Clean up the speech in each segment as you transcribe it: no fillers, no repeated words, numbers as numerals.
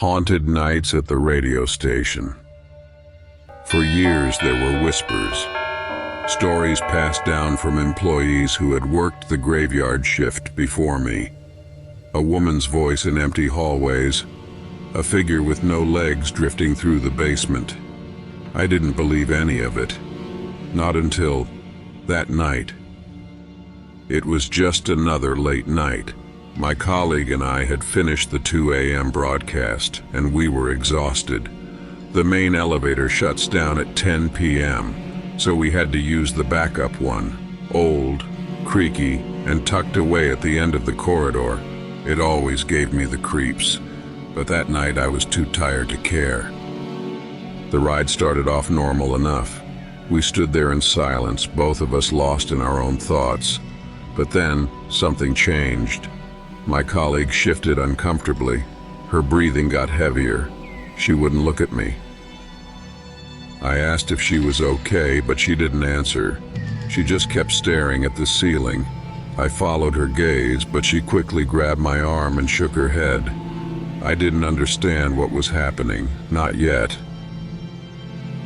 Haunted nights at the radio station. For years there were whispers, stories passed down from employees who had worked the graveyard shift before me. A woman's voice in empty hallways, a figure with no legs drifting through the basement. I didn't believe any of it, not until that night. It was just another late night. My colleague and I had finished the 2 a.m. broadcast, and we were exhausted. The main elevator shuts down at 10 p.m., so we had to use the backup one, old, creaky, and tucked away at the end of the corridor. It always gave me the creeps, but that night I was too tired to care. The ride started off normal enough. We stood there in silence, both of us lost in our own thoughts. But then, something changed. My colleague shifted uncomfortably. Her breathing got heavier. She wouldn't look at me. I asked if she was okay, but she didn't answer. She just kept staring at the ceiling. I followed her gaze, but she quickly grabbed my arm and shook her head. I didn't understand what was happening, not yet.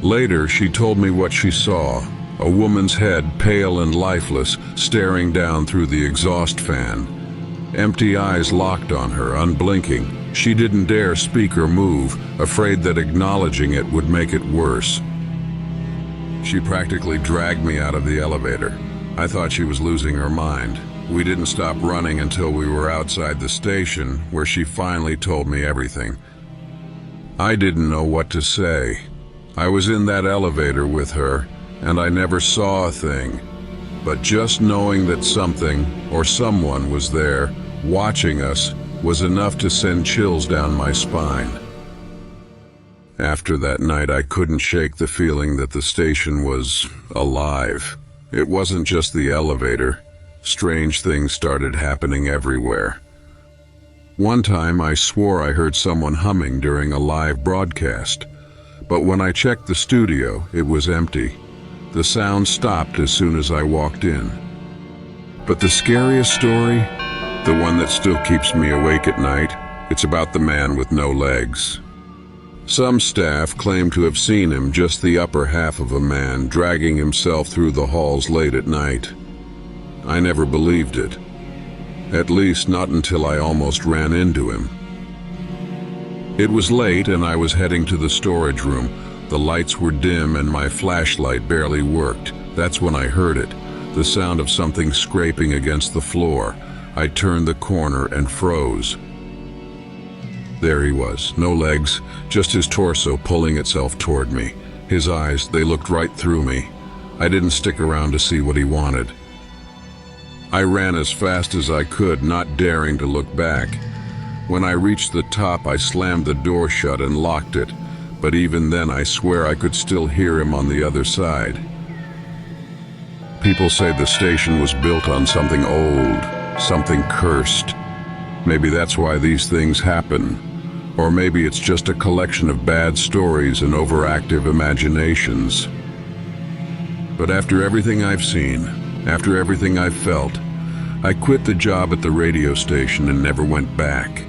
Later, she told me what she saw. A woman's head, pale and lifeless, staring down through the exhaust fan. Empty eyes locked on her, unblinking. She didn't dare speak or move, afraid that acknowledging it would make it worse. She practically dragged me out of the elevator. I thought she was losing her mind. We didn't stop running until we were outside the station, where she finally told me everything. I didn't know what to say. I was in that elevator with her, and I never saw a thing. But just knowing that something or someone was there, watching us, was enough to send chills down my spine. After that night, I couldn't shake the feeling that the station was alive. It wasn't just the elevator. Strange things started happening everywhere. One time, I swore I heard someone humming during a live broadcast. But when I checked the studio, it was empty. The sound stopped as soon as I walked in. But the scariest story, the one that still keeps me awake at night, it's about the man with no legs. Some staff claim to have seen him, just the upper half of a man, dragging himself through the halls late at night. I never believed it. At least not until I almost ran into him. It was late and I was heading to the storage room. The lights were dim and my flashlight barely worked. That's when I heard it, the sound of something scraping against the floor. I turned the corner and froze. There he was, no legs, just his torso pulling itself toward me. His eyes, they looked right through me. I didn't stick around to see what he wanted. I ran as fast as I could, not daring to look back. When I reached the top, I slammed the door shut and locked it. But even then, I swear I could still hear him on the other side. People say the station was built on something old, something cursed. Maybe that's why these things happen. Or maybe it's just a collection of bad stories and overactive imaginations. But after everything I've seen, after everything I've felt, I quit the job at the radio station and never went back.